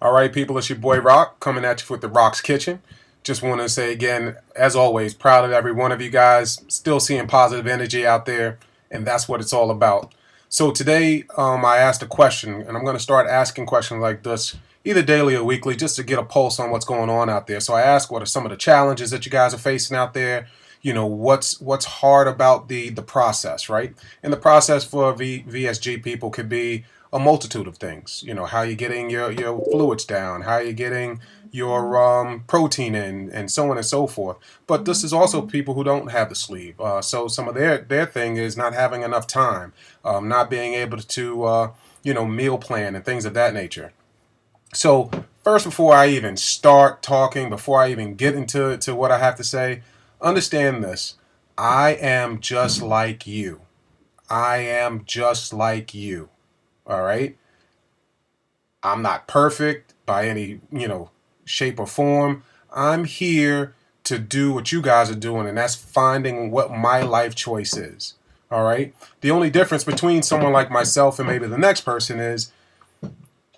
All right, people, it's your boy Rock coming at you with the Rock's Kitchen. Just want to say again, as always, proud of every one of you guys. Still seeing positive energy out there, and that's what it's all about. So today, I asked a question, and I'm going to start asking questions like this either daily or weekly, just to get a pulse on what's going on out there. So I ask, what are some of the challenges that you guys are facing out there? You know, what's hard about the process, right? And the process for VSG people could be a multitude of things. You know, how you getting your fluids down, how you getting your protein in, and so on and so forth. But this is also people who don't have the sleeve. So some of their thing is not having enough time, not being able to meal plan and things of that nature. So first, before I even start talking, before I even get into what I have to say, understand this. I am just like you. I am just like you. All right. I'm not perfect by any, shape or form. I'm here to do what you guys are doing, and that's finding what my life choice is. All right. The only difference between someone like myself and maybe the next person is,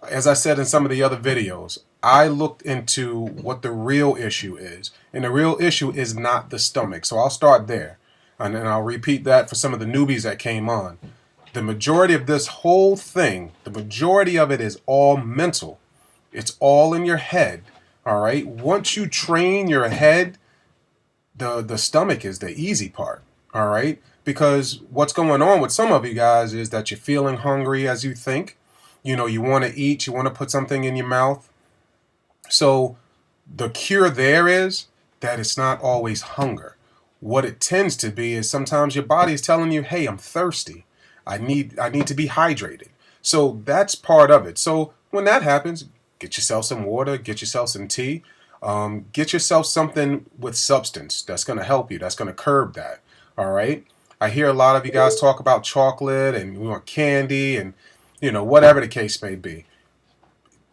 as I said in some of the other videos, I looked into what the real issue is. And the real issue is not the stomach. So I'll start there. And then I'll repeat that for some of the newbies that came on. The majority of this whole thing, the majority of it is all mental. It's all in your head. All right. Once you train your head, the stomach is the easy part. All right. Because what's going on with some of you guys is that you're feeling hungry as you think. You know, you want to eat, you want to put something in your mouth. So the cure there is that it's not always hunger. What it tends to be is sometimes your body is telling you, hey, I'm thirsty. I need to be hydrated. So that's part of it. So when that happens, get yourself some water, get yourself some tea, get yourself something with substance that's going to help you, that's going to curb that. All right. I hear a lot of you guys talk about chocolate and we want candy and, whatever the case may be.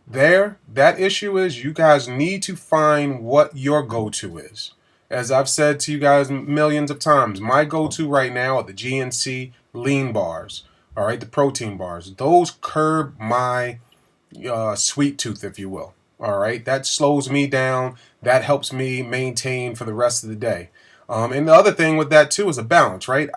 That issue is you guys need to find what your go-to is. As I've said to you guys millions of times, my go-to right now are the GNC lean bars, all right, the protein bars. Those curb my sweet tooth, if you will, all right? That slows me down. That helps me maintain for the rest of the day. And the other thing with that, too, is a balance, right?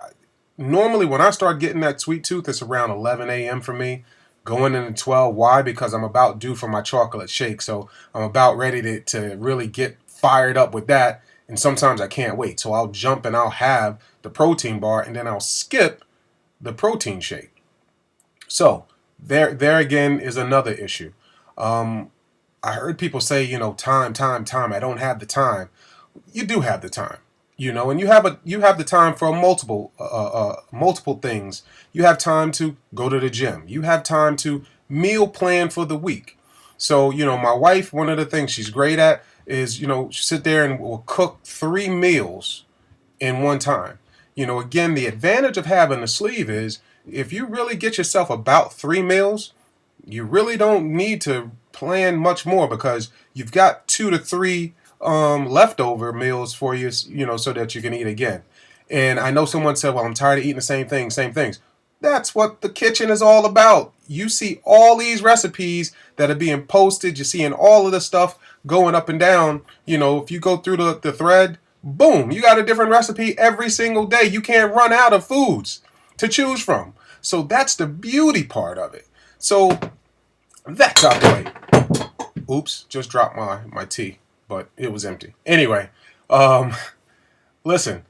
Normally, when I start getting that sweet tooth, it's around 11 a.m. for me, going into 12. Why? Because I'm about due for my chocolate shake. So I'm about ready to really get fired up with that. And sometimes I can't wait. So I'll jump and I'll have the protein bar and then I'll skip the protein shake. So there again is another issue. I heard people say, time. I don't have the time. You do have the time. And you have the time for multiple things. You have time to go to the gym. You have time to meal plan for the week. So, my wife, one of the things she's great at is, sit there and will cook 3 meals in one time. Again, the advantage of having a sleeve is if you really get yourself about 3 meals, you really don't need to plan much more because you've got 2 to 3 leftover meals for you, so that you can eat again. And I know someone said, well, I'm tired of eating the same things. That's what the kitchen is all about. You see all these recipes that are being posted. You're seeing all of the stuff going up and down. If you go through the thread, boom, you got a different recipe every single day. You can't run out of foods to choose from. So that's the beauty part of it. So that's out the way. Oops, just dropped my tea, but it was empty. Anyway, listen.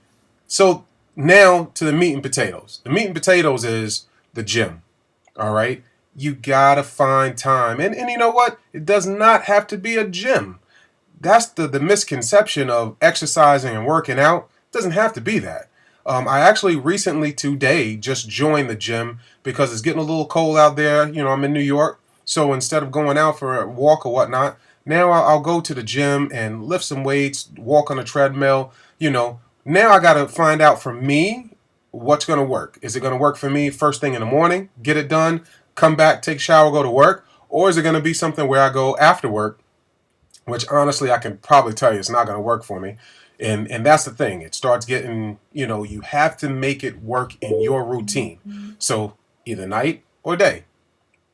So now to the meat and potatoes. The meat and potatoes is the gym. All right. You gotta find time. And you know what? It does not have to be a gym. That's the misconception of exercising and working out. It doesn't have to be that. I actually recently today just joined the gym because it's getting a little cold out there. I'm in New York. So instead of going out for a walk or whatnot, now I'll go to the gym and lift some weights, walk on a treadmill. Now I got to find out for me what's going to work. Is it going to work for me first thing in the morning, get it done, come back, take a shower, go to work? Or is it going to be something where I go after work, which honestly I can probably tell you it's not going to work for me. And that's the thing. It starts getting, you have to make it work in your routine. So either night or day.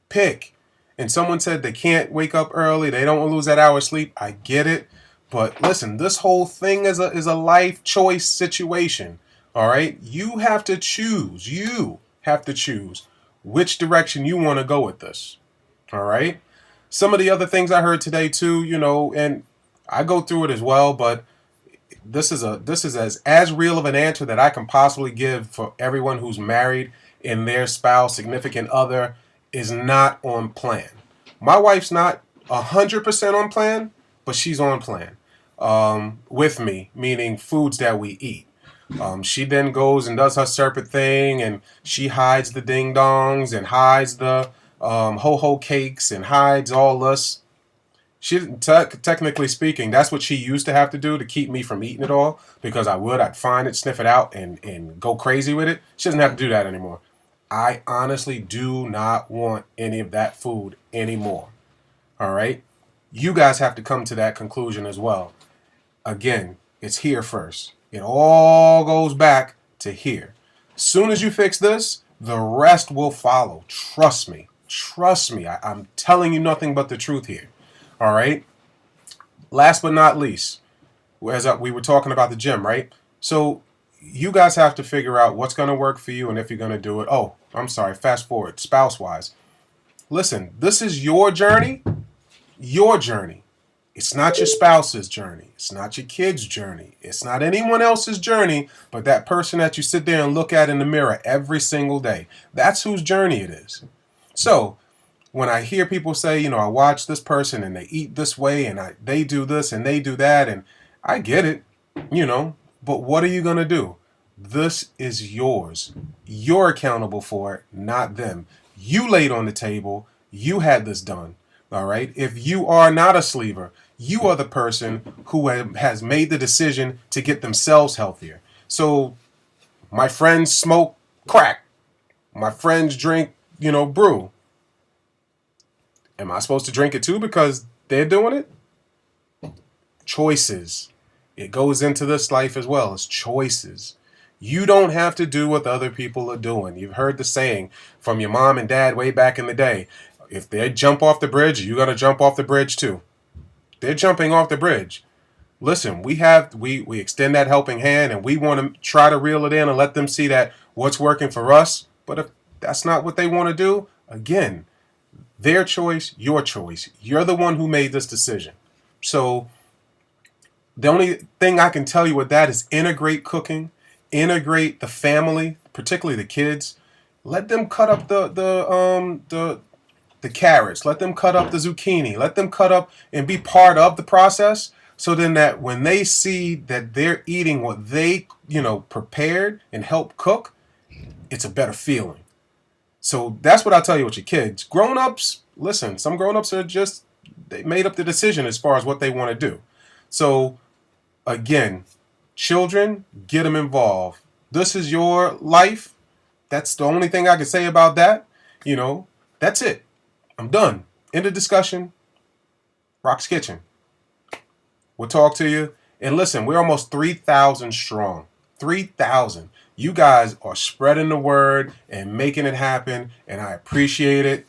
Pick. And someone said they can't wake up early, they don't want to lose that hour of sleep. I get it. But listen, this whole thing is a life choice situation. All right? You have to choose. You have to choose which direction you want to go with this. All right? Some of the other things I heard today too, and I go through it as well, but this is as real of an answer that I can possibly give for everyone who's married and their spouse, significant other is not on plan. My wife's not 100% on plan, but she's on plan with me, meaning foods that we eat. She then goes and does her serpent thing, and she hides the ding dongs and hides the ho ho cakes and hides all this. She technically speaking, that's what she used to have to do to keep me from eating it all because I'd find it, sniff it out, and go crazy with it. She doesn't have to do that anymore. I honestly do not want any of that food anymore. All right? You guys have to come to that conclusion as well. Again, it's here first. It all goes back to here. Soon as you fix this, the rest will follow. Trust me. Trust me. I'm telling you nothing but the truth here. All right. Last but not least, as we were talking about the gym, right? So you guys have to figure out what's going to work for you and if you're going to do it. Oh, I'm sorry. Fast forward, spouse wise. Listen, this is your journey. Your journey. It's not your spouse's journey. It's not your kid's journey. It's not anyone else's journey, but that person that you sit there and look at in the mirror every single day. That's whose journey it is. So when I hear people say, I watch this person and they eat this way and they do this and they do that, and I get it, but what are you going to do? This is yours. You're accountable for it, not them. You laid on the table. You had this done. All right. If you are not a sleever, you are the person who has made the decision to get themselves healthier. So my friends smoke crack. My friends drink, brew. Am I supposed to drink it too because they're doing it? Choices. It goes into this life as well. It's choices. You don't have to do what other people are doing. You've heard the saying from your mom and dad way back in the day. If they jump off the bridge, you got to jump off the bridge too. They're jumping off the bridge. Listen, we extend that helping hand and we want to try to reel it in and let them see that what's working for us. But if that's not what they want to do, again, their choice, your choice. You're the one who made this decision. So the only thing I can tell you with that is integrate cooking, integrate the family, particularly the kids. Let them cut up the carrots. Let them cut up the zucchini. Let them cut up and be part of the process. So then that when they see that they're eating what they, prepared and helped cook, it's a better feeling. So that's what I tell you with your kids. Grown-ups, listen, some grown-ups they made up the decision as far as what they want to do. So again, children, get them involved. This is your life. That's the only thing I can say about that. That's it. I'm done. End of discussion. Rock's Kitchen. We'll talk to you. And listen, we're almost 3,000 strong. 3,000. You guys are spreading the word and making it happen, and I appreciate it.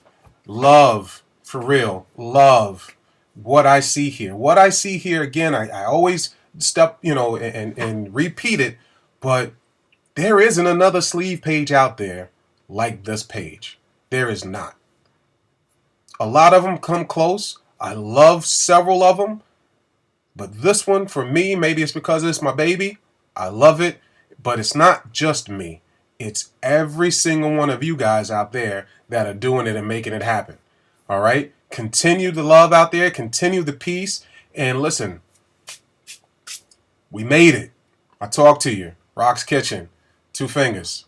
Love, for real, love what I see here. What I see here, again, I always step, and repeat it, but there isn't another sleeve page out there like this page. There is not. A lot of them come close. I love several of them, but this one, for me, maybe it's because it's my baby. I love it. But it's not just me. It's every single one of you guys out there that are doing it and making it happen. All right? Continue the love out there. Continue the peace. And listen, we made it. I talked to you. Rock's Kitchen. 2 fingers.